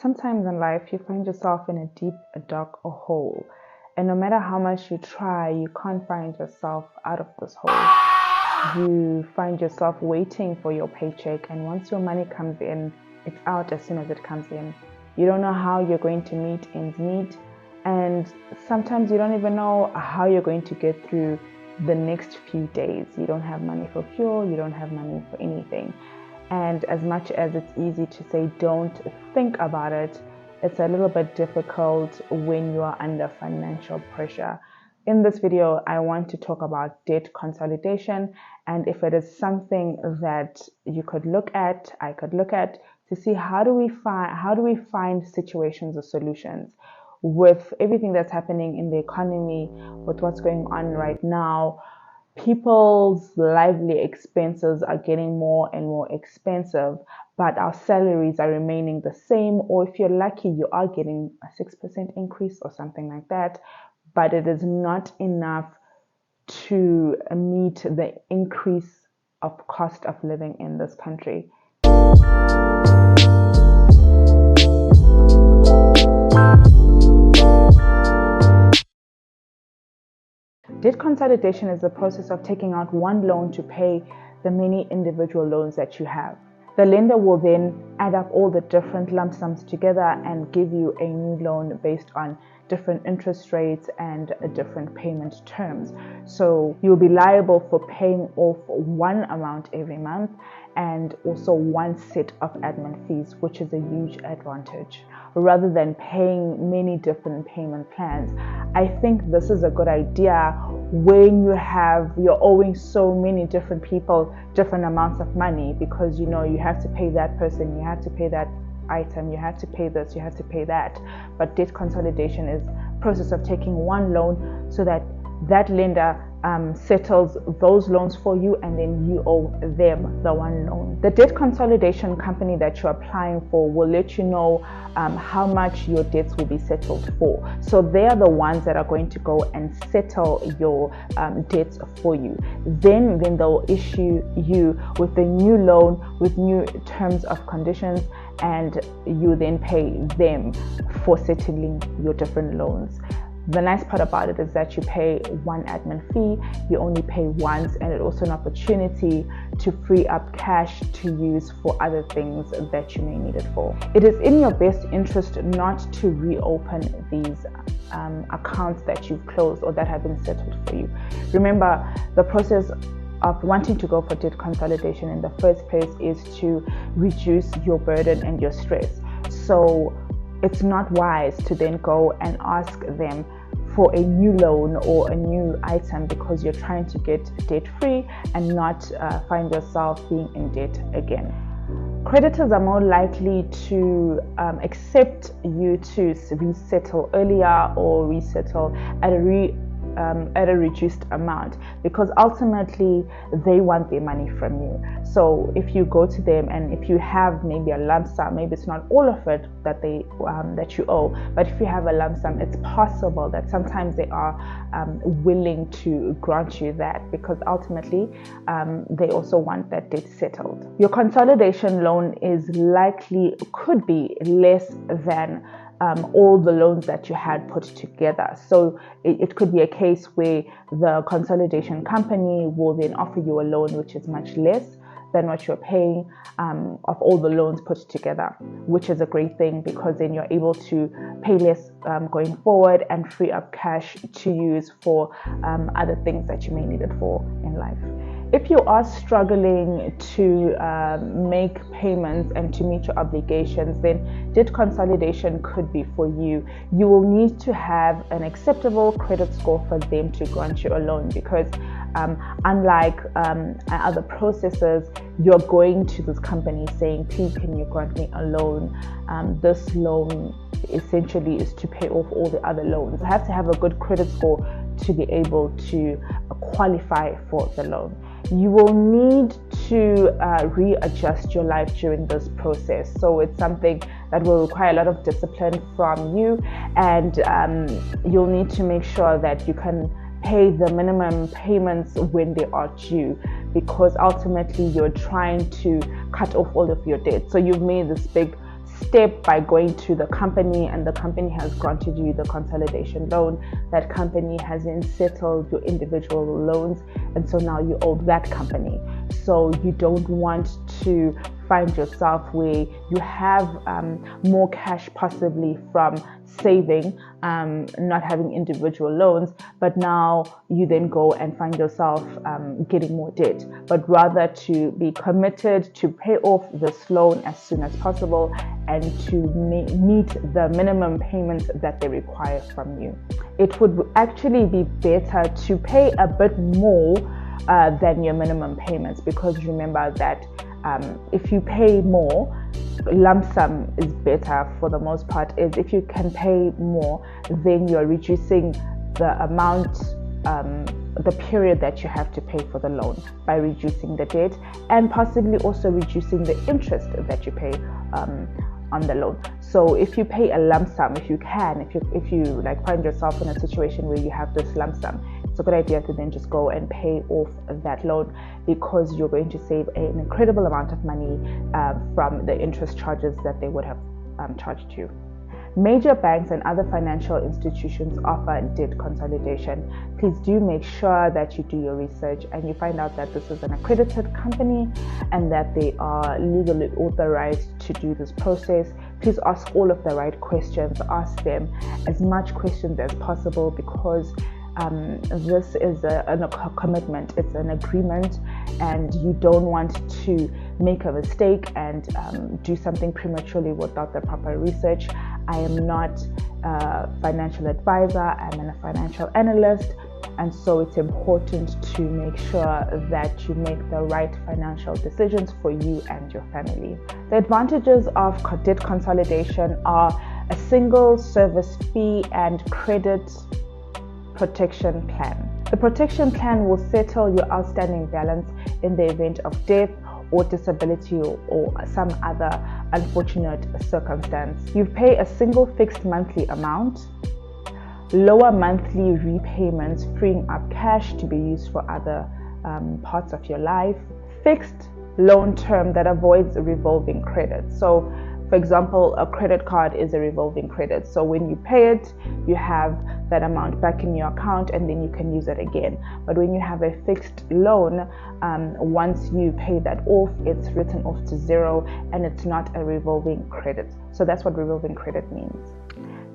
Sometimes in life, you find yourself in a deep, dark hole. And no matter how much you try, you can't find yourself out of this hole. You find yourself waiting for your paycheck. And once your money comes in, it's out as soon as it comes in. You don't know how you're going to meet ends meet. And sometimes you don't even know how you're going to get through the next few days. You don't have money for fuel. You don't have money for anything. And as much as it's easy to say don't think about it, it's a little bit difficult when you are under financial pressure. In this video, I want to talk about debt consolidation, and if it is something that you could look at, I could look at, to see how do we find situations or solutions with everything that's happening in the economy, with what's going on right now. People's lively expenses are getting more and more expensive, but our salaries are remaining the same, or if you're lucky, you are getting a 6% increase or something like that, but it is not enough to meet the increase of cost of living in this country. Debt consolidation is the process of taking out one loan to pay the many individual loans that you have. The lender will then add up all the different lump sums together and give you a new loan based on different interest rates and different payment terms. So you'll be liable for paying off one amount every month and also one set of admin fees, which is a huge advantage. Rather than paying many different payment plans, I think this is a good idea when you're owing so many different people different amounts of money, because you have to pay that person, you have to pay that item, you have to pay this, you have to pay that. But debt consolidation is a process of taking one loan so that lender settles those loans for you, and then you owe them the one loan. The debt consolidation company that you're applying for will let you know how much your debts will be settled for. So they are the ones that are going to go and settle your debts for you. Then they'll issue you with a new loan with new terms of conditions, and you then pay them for settling your different loans. The nice part about it is that you pay one admin fee, you only pay once, and it's also an opportunity to free up cash to use for other things that you may need it for. It is in your best interest not to reopen these accounts that you've closed or that have been settled for you. Remember, the process of wanting to go for debt consolidation in the first place is to reduce your burden and your stress. So it's not wise to then go and ask them for a new loan or a new item because you're trying to get debt free and not find yourself being in debt again. Creditors are more likely to accept you to resettle earlier or resettle at a reduced amount, because ultimately they want their money from you. So if you go to them and if you have maybe a lump sum, maybe it's not all of it that you owe, but if you have a lump sum, it's possible that sometimes they are willing to grant you that, because ultimately they also want that debt settled. Your consolidation loan could be less than all the loans that you had put together. So it could be a case where the consolidation company will then offer you a loan which is much less than what you're paying of all the loans put together, which is a great thing, because then you're able to pay less going forward and free up cash to use for other things that you may need it for in life. If you are struggling to make payments and to meet your obligations, then debt consolidation could be for you. You will need to have an acceptable credit score for them to grant you a loan, because unlike other processes, you're going to this company saying, please, can you grant me a loan? This loan essentially is to pay off all the other loans. You have to have a good credit score to be able to qualify for the loan. You will need to readjust your life during this process. So it's something that will require a lot of discipline from you, and you'll need to make sure that you can pay the minimum payments when they are due, because ultimately you're trying to cut off all of your debt. So you've made this big step by going to the company, and the company has granted you the consolidation loan. That company has then settled your individual loans, and so now you owe that company. So you don't want to find yourself where you have more cash possibly from saving, not having individual loans, but now you then go and find yourself getting more debt. But rather to be committed to pay off this loan as soon as possible and to meet the minimum payments that they require from you. It would actually be better to pay a bit more than your minimum payments, because remember that if you pay more, lump sum is better for the most part. Is if you can pay more, then you're reducing the amount, the period that you have to pay for the loan by reducing the debt, and possibly also reducing the interest that you pay on the loan. So if you pay a lump sum, if you like find yourself in a situation where you have this lump sum, it's a good idea to then just go and pay off that loan, because you're going to save an incredible amount of money from the interest charges that they would have charged you. Major banks and other financial institutions offer debt consolidation. Please do make sure that you do your research and you find out that this is an accredited company and that they are legally authorized to do this process. Please ask all of the right questions. Ask them as much questions as possible, because this is a commitment, it's an agreement, and you don't want to make a mistake and do something prematurely without the proper research. I am not a financial advisor, I'm a financial analyst, and so it's important to make sure that you make the right financial decisions for you and your family. The advantages of debt consolidation are a single service fee and credit protection plan. The protection plan will settle your outstanding balance in the event of death or disability or some other unfortunate circumstance. You pay a single fixed monthly amount, lower monthly repayments, freeing up cash to be used for other parts of your life, fixed loan term that avoids revolving credit. So for example, a credit card is a revolving credit. So when you pay it, you have that amount back in your account and then you can use it again. But when you have a fixed loan, once you pay that off, it's written off to zero and it's not a revolving credit. So that's what revolving credit means.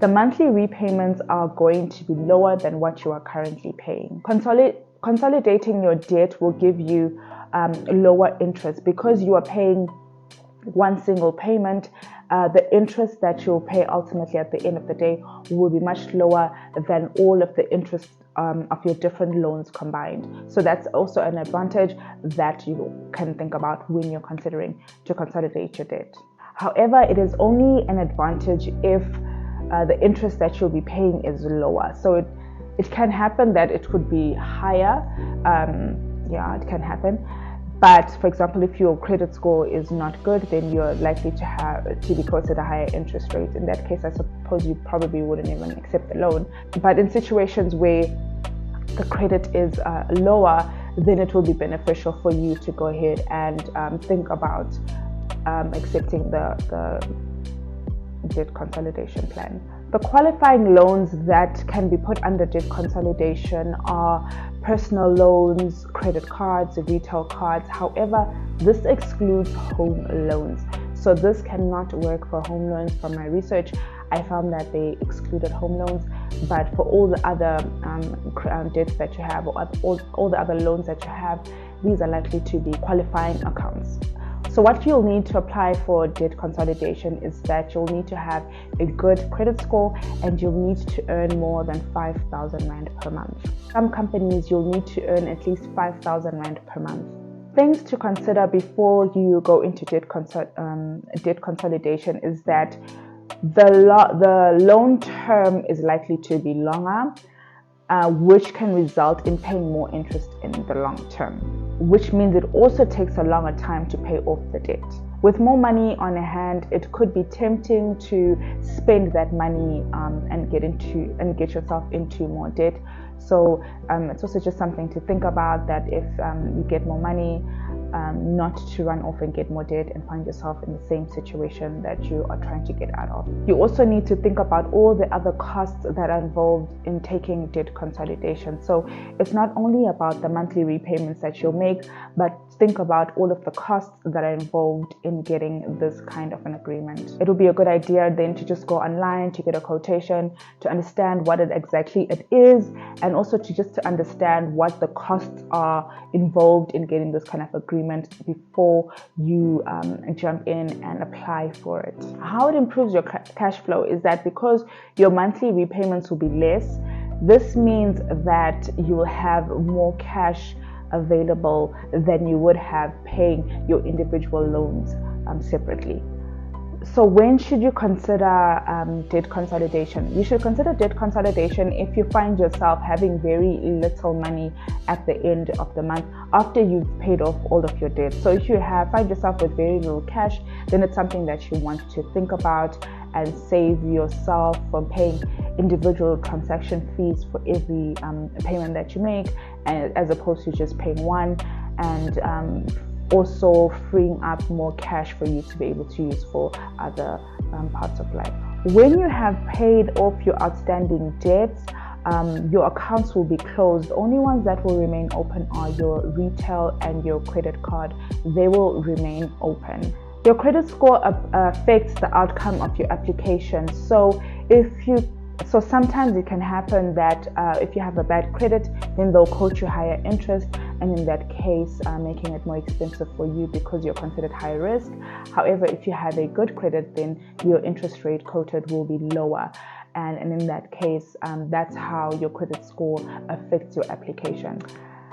The monthly repayments are going to be lower than what you are currently paying. Consolidating your debt will give you lower interest because you are paying one single payment. The interest that you'll pay ultimately at the end of the day will be much lower than all of the interest of your different loans combined. So that's also an advantage that you can think about when you're considering to consolidate your debt. However, it is only an advantage if the interest that you'll be paying is lower. So it can happen that it could be higher. It can happen. But for example, if your credit score is not good, then you're likely to be quoted a higher interest rate. In that case, I suppose you probably wouldn't even accept the loan. But in situations where the credit is lower, then it will be beneficial for you to go ahead and think about accepting the debt consolidation plan. The qualifying loans that can be put under debt consolidation are personal loans, credit cards, retail cards. However, this excludes home loans. So this cannot work for home loans. From my research, I found that they excluded home loans, but for all the other debts that you have, or all the other loans that you have, these are likely to be qualifying accounts. So what you'll need to apply for debt consolidation is that you'll need to have a good credit score and you'll need to earn more than 5,000 Rand per month. Some companies you'll need to earn at least 5,000 Rand per month. Things to consider before you go into debt consolidation is that the loan term is likely to be longer, which can result in paying more interest in the long term, which means it also takes a longer time to pay off the debt. With more money on hand, it could be tempting to spend that money and get yourself into more debt. So it's also just something to think about, that if you get more money, not to run off and get more debt and find yourself in the same situation that you are trying to get out of. You also need to think about all the other costs that are involved in taking debt consolidation. So it's not only about the monthly repayments that you'll make, but think about all of the costs that are involved in getting this kind of an agreement. It will be a good idea then to just go online to get a quotation, to understand what exactly it is, and also to understand what the costs are involved in getting this kind of agreement before you jump in and apply for it. How it improves your cash flow is that because your monthly repayments will be less, this means that you will have more cash available than you would have paying your individual loans separately. So when should you consider debt consolidation? You should consider debt consolidation if you find yourself having very little money at the end of the month after you've paid off all of your debt. So if you find yourself with very little cash, then it's something that you want to think about and save yourself from paying individual transaction fees for every payment that you make, and as opposed to just paying one, and also freeing up more cash for you to be able to use for other parts of life. When you have paid off your outstanding debts, your accounts will be closed. The only ones that will remain open are your retail and your credit card. They will remain open. Your credit score affects the outcome of your application. So sometimes it can happen that if you have a bad credit, then they'll quote you higher interest, and in that case making it more expensive for you because you're considered high risk. However, if you have a good credit, then your interest rate quoted will be lower, and in that case that's how your credit score affects your application.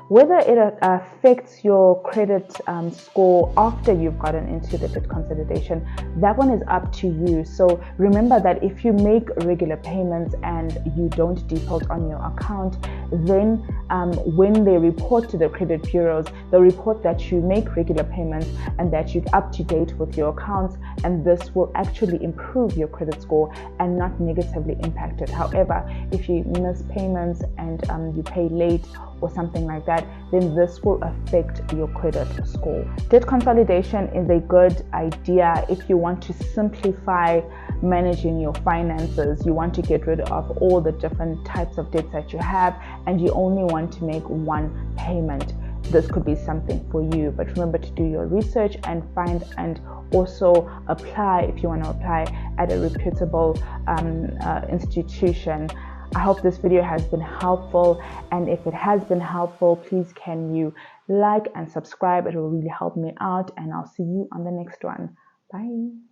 Whether it affects your credit score after you've gotten into the debt consolidation, that one is up to you. So remember that if you make regular payments and you don't default on your account, then when they report to the credit bureaus, they'll report that you make regular payments and that you're up to date with your accounts, and this will actually improve your credit score and not negatively impact it. However, if you miss payments and you pay late or something like that, then this will affect your credit score. Debt consolidation is a good idea if you want to simplify managing your finances. You want to get rid of all the different types of debts that you have, and you only want to make one payment. This could be something for you, but remember to do your research and find and also apply, if you want to apply, at a reputable institution. I hope this video has been helpful, and if it has been helpful, please can you like and subscribe. It will really help me out, and I'll see you on the next one. Bye.